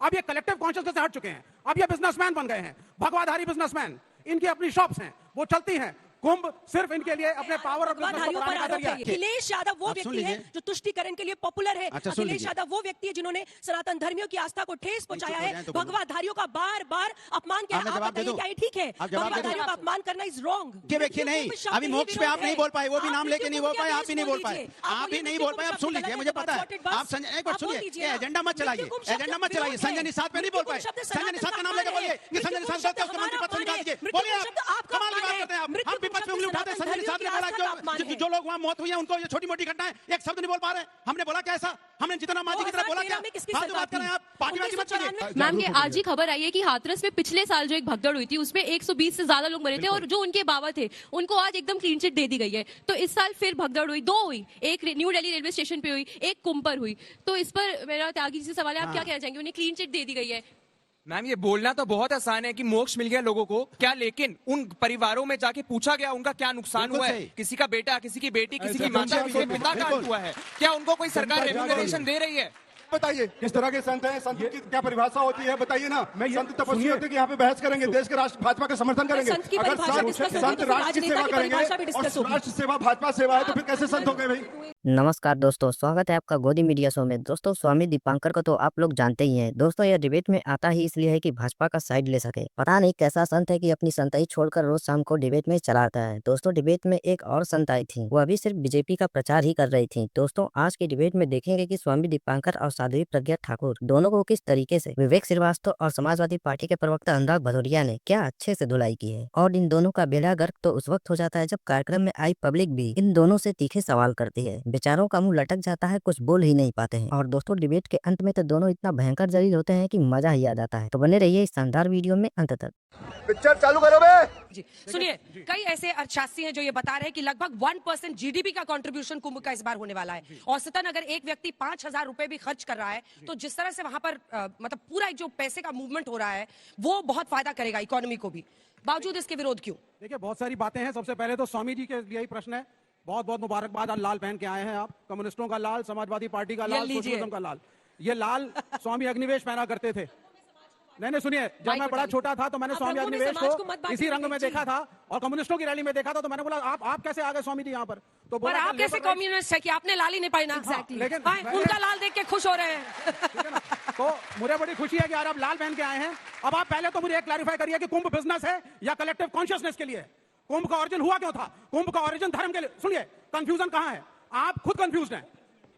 अब ये collective consciousness से हट चुके हैं, अब ये बिजनेसमैन बन गए हैं, भगवाधारी बिजनेसमैन। इनकी अपनी शॉप्स हैं, वो चलती हैं। कुंभ सिर्फ इनके लिए अपने पावर और बिजनेस को बढ़ाने का जरिया है। अखिलेश यादव वो व्यक्ति है जो तुष्टीकरण के लिए पॉपुलर है। अच्छा, अखिलेश यादव वो व्यक्ति है जिन्होंने सनातन धर्मियों की आस्था को ठेस पहुंचाया है। भगवाधारियों का बार बार अपमान किया। आप बताइए क्या ये ठीक है? भगवाधारियों का अपमान करना इज रॉन्ग। देखिए नहीं, अभी मोक्ष पे आप नहीं बोल पाए, वो भी नाम लेके नहीं बोल पाए, आप भी नहीं बोल पाए, आप भी नहीं बोल पाए। आप सुन लीजिए, मुझे पता है आप संजय, एक बार सुनिए, एजेंडा मत चलाइए, एजेंडा मत चलाइए। संजय निषाद पे नहीं बोल पाए, संजय निषाद का नाम लेके बोलिए कि संजय निषाद गलत है, उसको मंत्री पद से निकाल दीजिए। बोलिए आप, कमाल की बात करते हैं आप। हम विपक्ष में उंगली उठाते हैं, संजय निषाद ने बोला जो लोग वहां मौत हुई है उनको ये छोटी मोटी घटना है, एक शब्द नहीं बोल पा रहे। हमने बोला क्या ऐसा? हमने जितना माजी की तरह बोला क्या? फालतू बात कर रहे हैं आप, पार्टीबाजी मत कीजिए। मैम ये आज ही खबर आई है कि हाथरस में पिछले साल जो एक भगदड़ हुई थी उसमें 120 से ज्यादा लोग मरे थे और जो उनके बाबा थे उनको आज एकदम क्लीन चिट दे दी गई है। तो इस साल फिर भगदड़ हुई, दो हुई, एक न्यू दिल्ली रेलवे स्टेशन पे हुई, एक कुंभ पर हुई। तो इस पर मेरा त्यागी जी से सवाल है, आप क्या कहना चाहेंगे? उन्हें क्लीन चिट दे दी गई है। मैम ये बोलना तो बहुत आसान है कि मोक्ष मिल गया लोगों को क्या, लेकिन उन परिवारों में जाके पूछा गया उनका क्या नुकसान हुआ है? किसी का बेटा, किसी की बेटी, किसी की माता, किसी का पिता का हुआ है, क्या उनको कोई सरकार रेम्यूनरेशन दे रही है? बताइए किस तरह के संत हैं, संत की क्या परिभाषा होती है बताइए ना। संत तपस्वी होते कि यहाँ पे बहस करेंगे, देश के राष्ट्र भाजपा का समर्थन करेंगे। अगर संत राष्ट्र की सेवा करेंगे और राष्ट्र सेवा भाजपा सेवा है तो फिर कैसे संत हो गए भाई? नमस्कार दोस्तों, स्वागत है आपका गोदी मीडिया शो में। दोस्तों स्वामी दीपांकर को तो आप लोग जानते ही हैं। दोस्तों यह डिबेट में आता ही इसलिए है कि भाजपा का साइड ले सके। पता नहीं कैसा संत है कि अपनी संताई छोड़कर रोज शाम को डिबेट में चला आता है। दोस्तों डिबेट में एक और संत आई थी, वो अभी सिर्फ बीजेपी का प्रचार ही कर रही थी। दोस्तों आज की डिबेट में देखेंगे कि स्वामी दीपांकर और साध्वी प्रज्ञा ठाकुर दोनों को किस तरीके से विवेक श्रीवास्तव और समाजवादी पार्टी के प्रवक्ता अनुराग भदौरिया ने क्या अच्छे से धुलाई की है। और इन दोनों का बेड़ा गर्क तो उस वक्त हो जाता है जब कार्यक्रम में आई पब्लिक भी इन दोनों से तीखे सवाल करती है। बेचारों का मुंह लटक जाता है, कुछ बोल ही नहीं पाते हैं। और दोस्तों डिबेट के अंत में तो दोनों इतना भयंकर जलील होते हैं कि मजा ही आ जाता है। तो बने रहिए इस शानदार वीडियो में अंत तक। पिक्चर चालू करो बे। जी सुनिए, कई ऐसे अर्थशास्त्री हैं जो ये बता रहे हैं कि लगभग 1% जीडीपी का कंट्रीब्यूशन कुंभ का इस बार होने वाला है। औसतन अगर एक व्यक्ति 5,000 रुपए भी खर्च कर रहा है तो जिस तरह से वहां पर मतलब पूरा जो पैसे का मूवमेंट हो रहा है वो बहुत फायदा करेगा इकोनॉमी को भी। बावजूद इसके विरोध क्यों? देखिए बहुत सारी बातें हैं। सबसे पहले तो स्वामी जी के लिए ही प्रश्न है। बहुत बहुत मुबारकबाद, आज लाल पहन के आए हैं आप। कम्युनिस्टों का लाल, समाजवादी पार्टी का लाल, सोशलिज्म का लाल। ये लाल स्वामी अग्निवेश पहना करते थे। नहीं सुनिए, जब मैं बड़ा छोटा था तो मैंने स्वामी अग्निवेश को इसी रंग में देखा था और कम्युनिस्टों की रैली में देखा था। तो मैंने बोला आप कैसे आ गए स्वामी जी यहाँ पर? तो बोला आप कैसे कम्युनिस्ट है कि आपने लाल ही नहीं पहना? लेकिन उनका लाल देख के खुश हो रहे हैं। तो मुझे बड़ी खुशी है कि यार आप लाल पहन के आए हैं। अब आप पहले तो मुझे एक क्लैरिफाई करिए कि कुंभ बिजनेस है या कलेक्टिव कॉन्शियसनेस के लिए? कुंभ का ओरिजिन हुआ क्यों था? कुंभ का ओरिजिन धर्म के लिए। सुनिए, कंफ्यूजन कहां है? आप खुद कंफ्यूज हैं।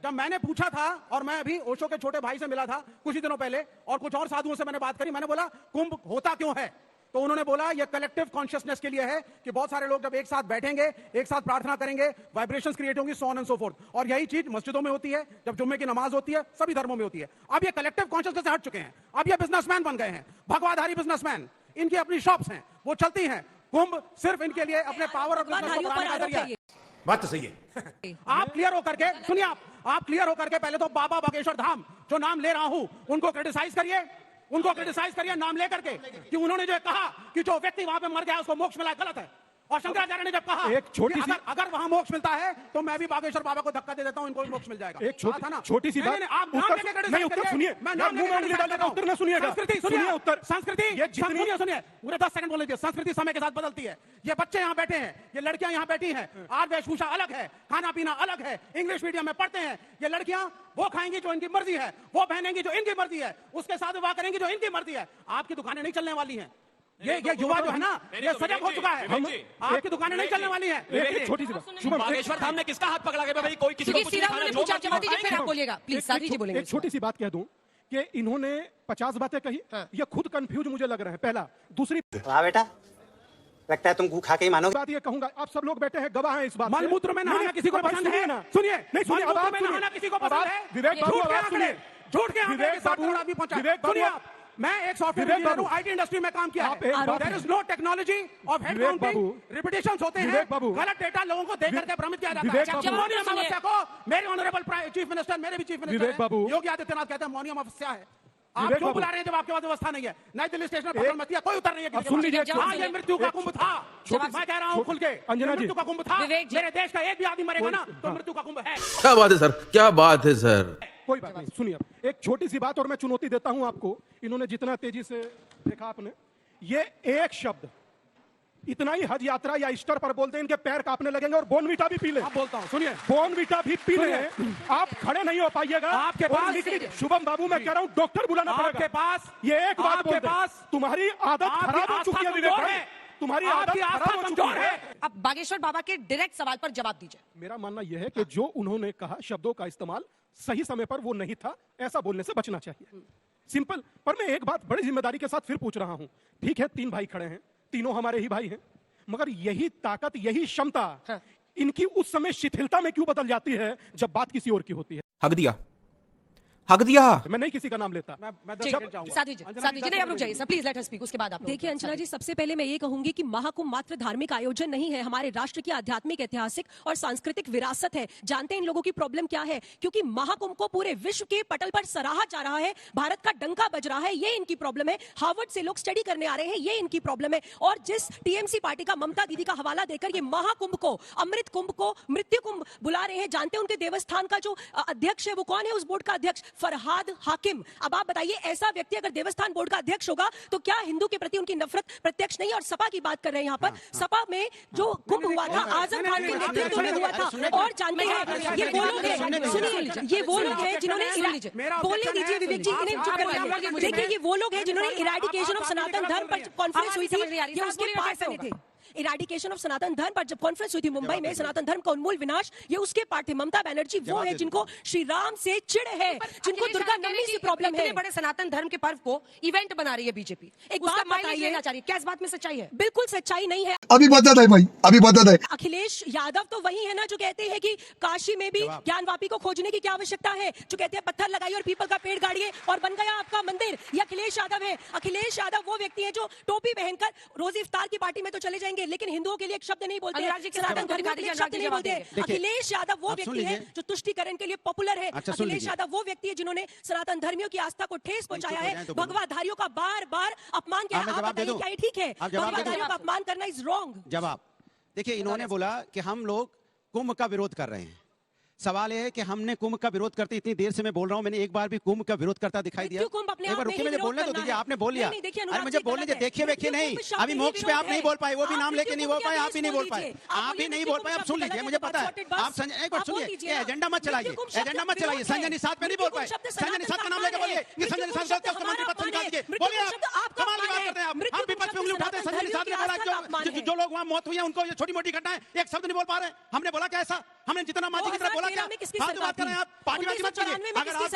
जब मैंने पूछा था, और मैं अभी ओशो के छोटे भाई से मिला था कुछ ही दिनों पहले और कुछ और साधुओं से मैंने बात करी, मैंने बोला कुंभ होता क्यों है? तो उन्होंने बोला ये कलेक्टिव कॉन्शियसनेस के लिए है कि बहुत सारे लोग जब एक साथ बैठेंगे, एक साथ प्रार्थना करेंगे, वाइब्रेशंस क्रिएट होंगी, so on and so fourth. और यही चीज मस्जिदों में होती है, जब जुम्मे की नमाज होती है, सभी धर्मों में होती है। अब ये कलेक्टिव कॉन्शियसनेस से हट चुके हैं, अब ये बिजनेसमैन बन गए हैं, भगवाधारी बिजनेसमैन। इनकी अपनी शॉप्स हैं, वो चलती हैं। कुंभ सिर्फ इनके लिए अपने पावर और बिजनेस को बढ़ाने का जरिया है। बात तो सही है। आप क्लियर होकर के सुनिए, आप क्लियर होकर के पहले तो बाबा बागेश्वर धाम जो नाम ले रहा हूं उनको क्रिटिसाइज करिए, उनको क्रिटिसाइज करिए नाम लेकर के कि उन्होंने जो कहा कि जो व्यक्ति वहां पे मर गया उसको मोक्ष मिला, गलत है। और शंकराचार्य ने जब कहा एक छोटी सी अगर वहां मोक्ष मिलता है तो मैं भी बागेश्वर बाबा को धक्का दे देता हूं, इनको भी मोक्ष मिल जाएगा। एक छोटी सी बात। आप नाम लेके नहीं उत्तर सुनिए, मैं नाम लेके उत्तर ना सुनिएगा। सुनिए उत्तर। संस्कृति सुनिए पूरे 10 सेकंड बोल लीजिए। संस्कृति समय के साथ बदलती है। ये बच्चे यहाँ बैठे हैं, ये लड़कियां यहाँ बैठी हैं, आज वेशभूषा अलग है, खाना पीना अलग है, इंग्लिश मीडियम में पढ़ते हैं। ये लड़कियां वो खाएंगी जो इनकी मर्जी है, वो पहनेंगी जो इनकी मर्जी है, उसके साथ विवाह करेंगी जो इनकी मर्जी है। आपकी दुकानें नहीं चलने वाली हैं। ये युवा जो है ना, ये सजग हो चुका है। आपकी दुकानें नहीं चलने वाली हैं। छोटी सी बात। बागेश्वर धाम ने किसका हाथ पकड़ा गया भाई? कोई किसी को कुछ नहीं खाना, जो जवाब दीजिए फिर आप बोलिएगा प्लीज। साथी जी बोलेंगे। एक छोटी सी बात कह दूं कि इन्होंने 50 बातें कही, ये खुद कंफ्यूज मुझे लग रहा है। पहला, दूसरी बेटा लगता है तुम खा के ही मानोगे। बात ये कहूंगा, आप सब लोग बैठे हैं, गवाह हैं इस बात। मलमूत्र में नहाना किसी को पसंद है ना? सुनिए, नहीं सुनिए, अब आप नहाना किसी को पसंद है? विवेक बाबू आवाज सुनिए। झूठ के आंकड़े के साथ खड़ा भी पहुंचा। सुनिए आप, मैं एक सॉफ्टवेयर इंजीनियर हूं, आईटी इंडस्ट्री में काम किया है। There is no technology of head counting, repetitions होते हैं, गलत डेटा लोगों को देख करके भ्रमित किया जाता है। मौनी अमावस्या को मेरे ऑनरेबल चीफ मिनिस्टर, मेरे भी चीफ मिनिस्टर योगी आदित्यनाथ कहते हैं मौनी अमावस्या है। आप क्यों बुला रहे हैं जब आपके पास व्यवस्था नहीं है? नई दिल्ली स्टेशन पर पत्थर मत दिया, कोई उतर नहीं है। सुन लीजिए, हाँ ये मृत्यु का कुंभ था। मैं कह रहा हूँ खुल के, मृत्यु का कुंभ था। मेरे देश का एक भी आदमी मरेगा ना तो मृत्यु का कुंभ है। क्या बात है सर, क्या बात है सर। कोई बात नहीं, सुनिए अब एक छोटी सी बात और मैं चुनौती देता हूं आपको। इन्होंने जितना तेजी से देखा आपने, ये एक शब्द इतना ही हज यात्रा या ईस्टर पर बोलते हैं इनके पैर कांपने लगेंगे और बोनवीटा भी पी ले। आप बोलता हूँ, सुनिए, बोनवीटा भी पी ले, आप खड़े नहीं हो पाइएगा। आपके पास शुभम बाबू, मैं कह रहा हूँ डॉक्टर बुलाना पड़ेगा आपके पास। ये एक बात आपके बोलते हैं, पास तुम्हारी आदत खराब हो चुकी है विवेक भाई, तुम्हारी आदत खराब हो चुकी है। अब बागेश्वर बाबा के डायरेक्ट सवाल पर जवाब दीजिए। मेरा मानना यह है कि जो उन्होंने कहा शब्दों का इस्तेमाल सही समय पर वो नहीं था, ऐसा बोलने से बचना चाहिए, सिंपल। पर मैं एक बात बड़ी जिम्मेदारी के साथ फिर पूछ रहा हूं, ठीक है 3 भाई खड़े हैं, तीनों हमारे ही भाई हैं, मगर यही ताकत, यही क्षमता इनकी उस समय शिथिलता में क्यों बदल जाती है जब बात किसी और की होती है? हक दिया। मैं नहीं किसी का नाम लेता। साथी जी नहीं, आप रुक जाइए sir, please let us speak, उसके बाद आप। देखिए अंजना जी, सबसे पहले मैं ये कहूंगी कि महाकुंभ मात्र धार्मिक आयोजन नहीं है, हमारे राष्ट्र की आध्यात्मिक, ऐतिहासिक और सांस्कृतिक विरासत है। जानते हैं इन लोगों की प्रॉब्लम क्या है? क्योंकि महाकुंभ को पूरे विश्व के पटल पर सराहा जा रहा है, भारत का डंका बज रहा है, ये इनकी प्रॉब्लम है। हार्वर्ड से लोग स्टडी करने आ रहे हैं, ये इनकी प्रॉब्लम है। और जिस टीएमसी पार्टी का ममता दीदी का हवाला देकर ये महाकुंभ को, अमृत कुंभ को मृत्यु कुंभ बुला रहे हैं, जानते हैं उनके देवस्थान का जो अध्यक्ष है वो कौन है? उस बोर्ड का अध्यक्ष फरहाद हाकिम। अब आप बताइए, ऐसा व्यक्ति अगर देवस्थान बोर्ड का अध्यक्ष होगा तो क्या हिंदू के प्रति उनकी नफरत प्रत्यक्ष नहीं? और सपा की बात कर रहे हैं यहाँ पर, सपा में जो कुंभ हुआ था आजम खान के नेतृत्व में हुआ था। और जानते हैं ये वो लोग हैं, सुनिए, ये वो लोग हैं जिन्होंने, बोलने दीजिए विवेक जी, इन्हें चुप करवाइए। देखिए ये वो लोग हैं जिन्होंने इरेडिकेशन ऑफ सनातन धर्म पर कॉन्फ्रेंस हुई थी, ये उसके पार्ट में थे। इरेडिकेशन ऑफ सनातन धर्म पर जब कॉन्फ्रेंस हुई थी मुंबई में, सनातन धर्म का उन्मूल विनाश, ये उसके पार्ट थे। ममता बनर्जी वो है जिनको श्री राम से चिढ़ है, जिनको दुर्गा नवमी से प्रॉब्लम है। बड़े सनातन धर्म के पर्व को इवेंट बना रही है बीजेपी, एक बात बताइए, क्या इस बात में सच्चाई है? बिल्कुल सच्चाई नहीं है। अभी बता दे भाई, अभी बता दे। अखिलेश यादव तो वही है ना जो कहते हैं कि काशी में भी ज्ञानवापी को खोजने की क्या आवश्यकता है, जो कहते हैं पत्थर लगाइए और पीपल का पेड़ गाड़िए और बन गया आपका मंदिर। ये अखिलेश यादव है। अखिलेश यादव वो व्यक्ति है जो टोपी पहनकर रोज इफ्तार की पार्टी में तो चले जाएंगे, लेकिन हिंदुओं के लिए शब्द नहीं बोलते, सनातन धर्म के लिए शब्द नहीं बोलते। अखिलेश यादव वो व्यक्ति है जो तुष्टिकरण के लिए पॉपुलर है। अखिलेश यादव वो व्यक्ति है जिन्होंने सनातन धर्मियों की आस्था को ठेस पहुंचाया है, भगवाधारियों का बार बार अपमान किया। आप बताइए क्या ये ठीक है? भगवाधारियों का अपमान करना इज रॉन्ग। जवाब देखिए, इन्होंने बोला कि हम लोग कुंभ का विरोध कर रहे हैं। सवाल यह है कि हमने कुंभ का विरोध करते, इतनी देर से मैं बोल रहा हूं, मैंने एक बार भी कुंभ का विरोध करता दिखाई दिया? एक बार रुकिए, मुझे बोलने तो दीजिए, आपने बोल लिया। अरे मुझे बोलने दीजिए, देखिए वेखिए नहीं, अभी मोक्ष पे आप नहीं बोल पाए, वो भी नाम लेके नहीं बोल पाए, आप भी नहीं बोल पाए, आप भी नहीं बोल पाए। आप सुन लीजिए, मुझे पता है आप संजय, एक बार सुनिए, एजेंडा मत चलाइए, एजेंडा मत चलाइए। संजय निषाद पे नहीं बोल पाए, संजय निषाद का नाम लेके बोलिए कि संजय निषाद का मंत्री पद से निकाल दीजिए। बोलिए आप कमाल की बात करते हैं, आप विपक्ष में उंगली उठाते हैं। संजय निषाद ने बोला जो लोग वहां मौत हुई है उनको, ये छोटी मोटी घटनाएं, एक शब्द नहीं बोल पा रहे। हमने बोला क्या ऐसा? हमने जितना माजी की तरह बोला क्या? बात कर रहे हैं आप, पार्टीबाजी मत कीजिए। अगर आप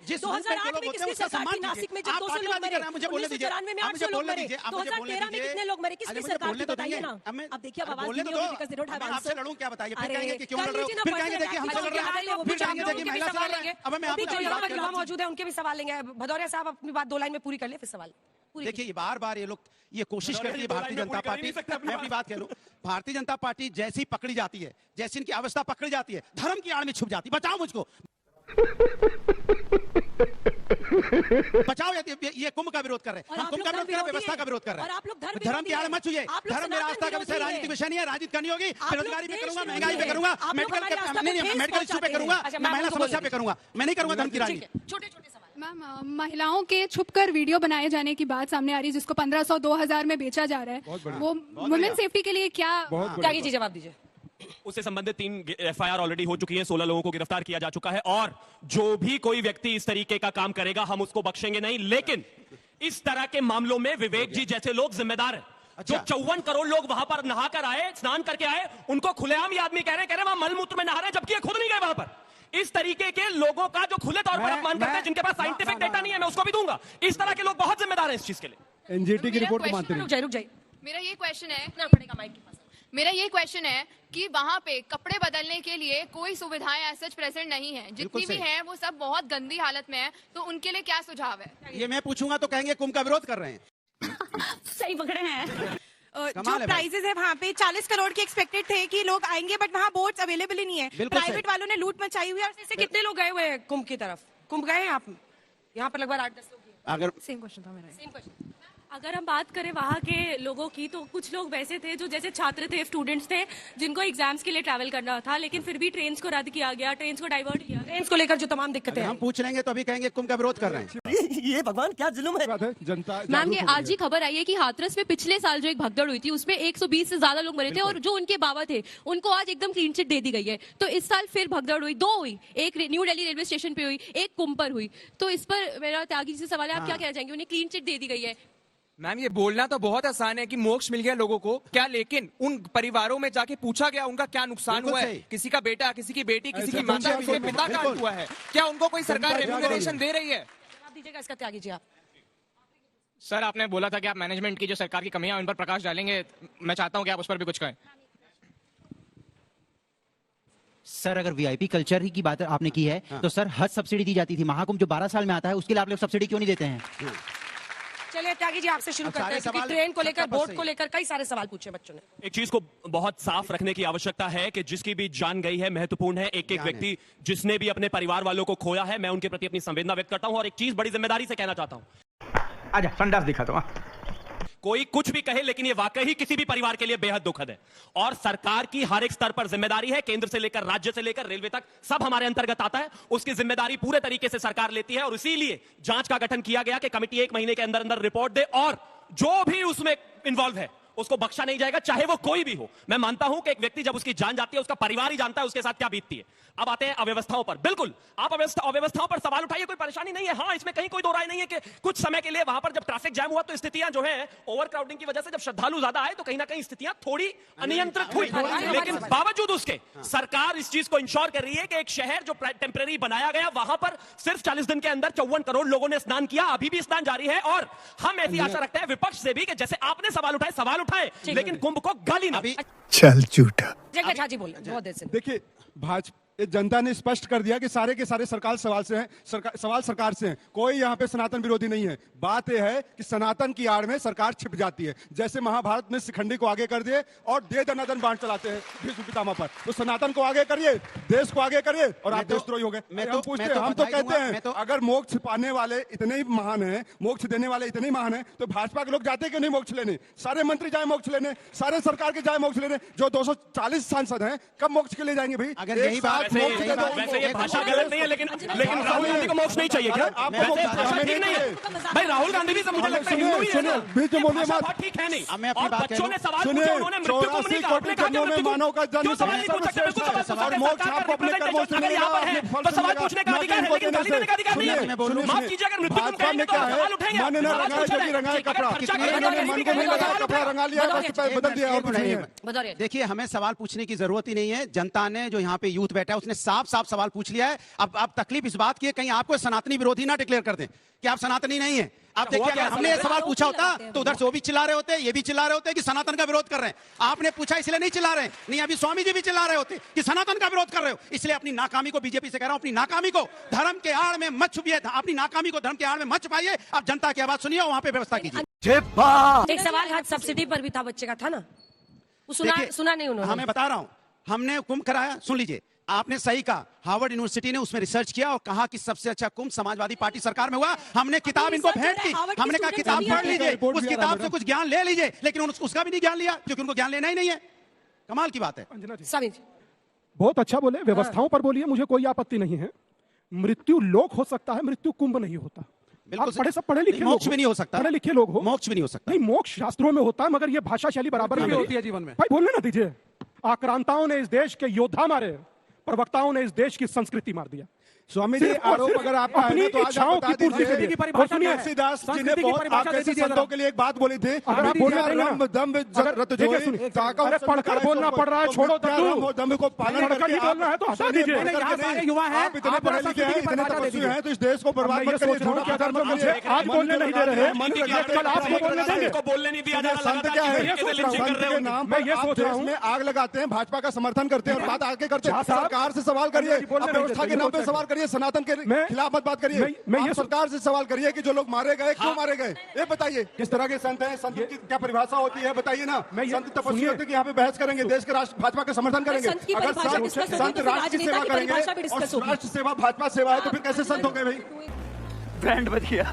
जिस मुल्क में लोग होते हैं उसका सम्मान कीजिए। आप पार्टीबाजी कर रहे हैं, मुझे बोलने दीजिए, मुझे बोलने दीजिए, आप मुझे बोलने दीजिए। कितने लोग मरे, किसकी सरकार थी बताइए ना। अब देखिए, अब आवाज नहीं होगी because they don't have answer. आपसे लड़ूं क्या बताइए? फिर कहेंगे कि क्यों लड़ रहे हो, फिर कहेंगे देखिए हमसे लड़ रहे हैं, फिर कहेंगे देखिए महिला से लड़ रहे हैं। अब मैं आपको मौजूद है, उनके भी सवाल लेंगे। भदौरिया साहब अपनी बात 2 लाइन में पूरी कर ले, फिर सवाल। देखिए ये बार बार ये लोग ये कोशिश करती है भारतीय जनता पार्टी, मैं अपनी बात कह लूं, भारतीय जनता पार्टी जैसी पकड़ी जाती है, जैसी इनकी अवस्था पकड़ी जाती है, धर्म की आड़ में छुप जाती है। बचाओ मुझको, बचाओ। ये कुंभ का विरोध कर रहे हैं, हम कुंभ का विरोध कर रहे हैं, व्यवस्था का विरोध कर रहे हैं। धर्म की आड़ मत छुइए। धर्म मेरा आस्था का विषय, राजनीतिक विषय नहीं है। राजनीति करनी होगी, बेरोजगारी पे करूंगा, महंगाई पे करूंगा, मेडिकल इशू पे करूंगा, मैं महिला समस्या पे करूंगा, मैं नहीं करूंगा धर्म की राजनीति। छोटे छोटे सवाल। मैम, महिलाओं के छुपकर वीडियो बनाए जाने की बात सामने आ रही है, जिसको 1500-2000 में बेचा जा रहा है, वो वुमेन सेफ्टी के लिए क्या जी जवाब दीजिए। उससे संबंधित 3 एफआईआर ऑलरेडी हो चुकी हैं, 16 लोगों को गिरफ्तार किया जा चुका है, और जो भी कोई व्यक्ति इस तरीके का काम करेगा हम उसको बख्शेंगे नहीं। लेकिन इस तरह के मामलों में विवेक जी जैसे लोग जिम्मेदार हैं। जो 54 करोड़ लोग वहां पर नहाकर आए, स्नान करके आए, उनको खुलेआम ये आदमी कह रहे हैं वहां मलमूत्र में नहा रहे हैं, जबकि ये खुद नहीं गए वहां पर। इस तरीके के लोगों का जो खुले तौर पर अपमान करते हैं, जिनके पास साइंटिफिक डेटा नहीं है, मैं उसको भी दूंगा। इस तरह के लोग बहुत जिम्मेदार हैं इस चीज के लिए। एनजीटी की रिपोर्ट को मानते नहीं। रुक जाइए। मेरा ये क्वेश्चन है, माइक के पास। मेरा ये क्वेश्चन है कि वहाँ पे कपड़े बदलने के लिए कोई सुविधाएं ऐसे प्रेजेंट नहीं है, जितनी भी हैं वो सब बहुत गंदी हालत में है, तो उनके लिए क्या सुझाव है? ये मैं पूछूंगा तो कहेंगे कुंभ का विरोध कर रहे हैं। सही पकड़े हैं। जो प्राइजेस है वहाँ पे 40 करोड़ के एक्सपेक्टेड थे कि लोग आएंगे, बट वहाँ बोट्स अवेलेबल ही नहीं है। प्राइवेट वालों ने लूट मचाई हुई है। और इससे कितने लोग गए हुए हैं कुंभ की तरफ? कुंभ गए हैं आप? यहाँ पर लगभग 8-10 लोग। अगर सेम क्वेश्चन था मेरा। Same question. अगर हम बात करें वहाँ के लोगों की तो कुछ लोग वैसे थे जो जैसे छात्र थे, स्टूडेंट्स थे, जिनको एग्जाम्स के लिए ट्रैवल करना था, लेकिन फिर भी ट्रेन्स को रद्द किया गया, ट्रेन्स को डाइवर्ट किया, ट्रेन्स को लेकर जो तमाम दिक्कतें हैं। हम पूछ लेंगे तो अभी कहेंगे कुंभ का विरोध कर रहे हैं। ये भगवान क्या जुल्म है। जनता मैम, ये आज ही खबर आई है कि हाथरस में पिछले साल जो एक भगदड़ हुई थी उसमें 120 से ज्यादा लोग मरे थे और जो उनके बाबा थे उनको आज एकदम क्लीन चिट दे दी गई है। तो इस साल फिर भगदड़ हुई, 2 हुई, एक न्यू दिल्ली रेलवे स्टेशन पे हुई, एक कुंभ पर हुई। तो इस पर मेरा त्यागी से सवाल है, आप क्या कहना चाहेंगे? उन्हें क्लीन चिट दे दी गई है। मैम, ये बोलना तो बहुत आसान है कि मोक्ष मिल गया लोगों को, क्या लेकिन उन परिवारों में जाके पूछा गया उनका क्या नुकसान हुआ है? किसी का बेटा, किसी की बेटी, किसी की माता, किसी के पिता का हुआ है, क्या उनको कोई सरकार रेम्यूनरेशन दे रही है? आप दीजिएगा इसका, त्यागी जी आप। सर, आपने बोला था कि आप मैनेजमेंट की जो सरकार की कमियां उन पर प्रकाश डालेंगे, मैं चाहता हूं कि आप उस पर भी कुछ कहें। सर, अगर वीआईपी कल्चर ही की बात आपने की है तो सर हज सब्सिडी दी जाती थी। महाकुंभ जो 12 साल में आता है उसके लिए आप लोग सब्सिडी क्यों नहीं देते हैं? चलिए त्यागी जी आपसे शुरू करते हैं, क्योंकि ट्रेन को लेकर, बोर्ड को लेकर कई सारे सवाल पूछे बच्चों ने। एक चीज को बहुत साफ रखने की आवश्यकता है कि जिसकी भी जान गई है महत्वपूर्ण है। एक एक व्यक्ति जिसने भी अपने परिवार वालों को खोया है, मैं उनके प्रति अपनी संवेदना व्यक्त करता हूं। और एक चीज बड़ी जिम्मेदारी से कहना चाहता हूं, आजा संडास दिखा दो। कोई कुछ भी कहे लेकिन ये वाकई ही किसी भी परिवार के लिए बेहद दुखद है। और सरकार की हर एक स्तर पर जिम्मेदारी है, केंद्र से लेकर राज्य से लेकर रेलवे तक सब हमारे अंतर्गत आता है। उसकी जिम्मेदारी पूरे तरीके से सरकार लेती है और इसीलिए जांच का गठन किया गया कि कमेटी 1 महीने के अंदर अंदर रिपोर्ट दे और जो भी उसमें इन्वॉल्व है उसको बख्शा नहीं जाएगा, चाहे वो कोई भी हो। मैं मानता हूं कि एक व्यक्ति जब उसकी जान जाती है उसका परिवार ही जानता है उसके साथ क्या बीतती है। अब आते हैं अव्यवस्थाओं पर। बिल्कुल आप अव्यवस्थाओं पर सवाल उठाइए, कोई परेशानी नहीं है। हाँ, इसमें कहीं कोई दो राय नहीं है कि कुछ समय के लिए वहां पर जब ट्रैफिक जैम हुआ तो स्थितियां जो है ओवर क्राउडिंग की वजह से जब श्रद्धालु ज्यादा आए तो कहीं ना कहीं स्थितियां थोड़ी अनियंत्रित हुई। लेकिन बावजूद उसके सरकार इस चीज को इंश्योर कर रही है कि एक शहर जो टेम्परेरी बनाया गया वहां पर सिर्फ 40 दिन के अंदर 54 करोड़ लोगों ने स्नान किया। अभी भी स्नान जारी है और हम ऐसी आशा रखते हैं विपक्ष से भी कि जैसे आपने सवाल उठाए लेकिन कुंभ को गाली ना। चल झूठा। जगह झाजी बोल बहुत देर से। देखिए, भाजपा जनता ने स्पष्ट कर दिया कि सारे के सारे सरकार सवाल से हैं, सवाल सरकार से हैं। कोई यहाँ पे सनातन विरोधी नहीं है। बात यह है कि सनातन की आड़ में सरकार छिप जाती है। जैसे महाभारत में शिखंडी को आगे कर दिए और दे दनादन बांट चलाते हैं भीष्म पितामह पर, तो सनातन को आगे करिए, देश को आगे करिए और आप देशद्रोही हो गए। हम तो कहते हैं अगर मोक्ष पाने वाले इतने ही महान है, मोक्ष देने वाले इतने ही महान है, तो भाजपा के लोग जाते क्यों नहीं मोक्ष लेने? सारे मंत्री जाए मोक्ष लेने, सारे सरकार के जाए मोक्ष लेने। जो 240 सांसद हैं कब मोक्ष के लिए जाएंगे भाई? अगर यही बात वैसे ये भाषा गलत नहीं है, लेकिन राहुल गांधी को मोक्ष नहीं चाहिए क्या? वैसे भाषा ठीक नहीं है भाई। राहुल गांधी भी मुझे लगता है हिंदू ही है ना, भाषा ठीक है नहीं। और बच्चों ने सवाल पूछे, उन्होंने मृत्यु को नहीं कहा, आपने कहा कि मृत्यु मानव का जन्म सवाल नहीं पूछ सकते। बिल्कुल सवाल पूछ सकते। सरकार रिप्रेजेंटेशन अगर यहाँ पर है तो सवाल पूछने का अधिकार है, लेकिन गाली देने का अधिकार नहीं है। माफ कीजिए, अगर मृत्यु तुम कहेंगे तो सवाल उठेंगे। मन ने रंगाया कपड़ा, मन को नहीं लगाया कपड़ा, रंगा लिया, बदल दिया और कुछ नहीं है। देखिए, हमें सवाल पूछने की जरूरत ही नहीं है। जनता ने जो यहाँ पे यूथ बैठा है उसने साफ साफ सवाल पूछ लिया है। अब तकलीफ इस बात की है कहीं आपको सनातनी विरोधी ना डिक्लेयर कर दें कि आप सनातनी नहीं है। आप देखिए, अगर हमने ये सवाल पूछा होता तो उधर से वो भी चिल्ला रहे होते, ये भी चिल्ला रहे होते कि सनातन का विरोध कर रहे हैं। आपने पूछा इसलिए नहीं चिल्ला रहे, नहीं अभी स्वामी जी भी चिल्ला रहे होते कि सनातन का विरोध कर रहे हो। इसलिए अपनी नाकामी को, बीजेपी से कह रहा हूं, अपनी नाकामी को धर्म के आड़ में मत छुपिए, अपनी नाकामी को धर्म के आड़ में मत छुपाइए। आप जनता की आवाज सुनिए, वहां पे व्यवस्था कीजिए। एक सवाल आज सब्सिडी पर भी था, बच्चे का था ना, वो सुना नहीं उन्होंने। हमें बता रहा हूं, हमने कुंभ कराया, सुन लीजिए, आपने सही कहा। हार्वर्ड यूनिवर्सिटी ने उसमें रिसर्च किया और कहा कि सबसे अच्छा कुंभ समाजवादी पार्टी सरकार में हुआ। हमने किताब इनको भेंट की, हमने कहा किताब पढ़ लीजिए, उस किताब से कुछ ज्ञान ले लीजिए, लेकिन उसका भी नहीं ज्ञान लिया क्योंकि उनको ज्ञान लेना ही नहीं है। कमाल की बात है। स्वामी जी बहुत अच्छा बोले, व्यवस्थाओं पर बोलिए, मुझे कोई आपत्ति नहीं है। मृत्यु लोक हो सकता है, मृत्यु कुंभ नहीं होता। पढ़े लिखे मोक्ष भी नहीं हो सकता, पढ़े लिखे लोग हो, मोक्ष भी नहीं हो सकता। नहीं, मोक्ष शास्त्रों में होता है, मगर ये भाषा शैली बराबर भी होती है जीवन में। भाई बोलने ना दीजिए। आक्रांताओं ने इस देश के योद्धा मारे, प्रवक्ताओं ने इस देश की संस्कृति मार दिया। स्वामी जी, आरोप अगर आपका है तो आज आप बता दीजिए। तुलसीदास जी ने बहुत आप जैसे संतों के लिए एक बात बोली थी, पढ़कर बोलना पड़ रहा है, छोड़ो दम को पालन करके बोलना है तो हटा दीजिए। युवा हैं, आप इतने पढ़े लिखे हैं, इतने तपस्वी हैं, तो इस देश को बर्बाद मत करिए। आज बोलने नहीं दे रहे, कल आपको बोलने देंगे। बोलने नहीं दिया जा रहा। संत क्या है, संत के नाम पर ये सोच रहा हूँ में आग लगाते हैं, भाजपा का समर्थन करते हैं और बात आगे करते हैं। सरकार से सवाल करिए, व्यवस्था के नाम पे सवाल करिए, सनातन के खिलाफ मत बात करिए। मैं सरकार से सवाल करिए कि जो लोग मारे गए क्यों मारे गए, ये बताइए। किस तरह के संत हैं, संत की क्या परिभाषा होती है बताइए ना। संत तपस्वी होते कि यहाँ पे बहस करेंगे, देश के राष्ट्र भाजपा का समर्थन करेंगे। अगर संत राष्ट्र की सेवा करेंगे और राष्ट्र सेवा भाजपा सेवा है तो फिर कैसे संत हो गए भाई? ब्रांड बच गया।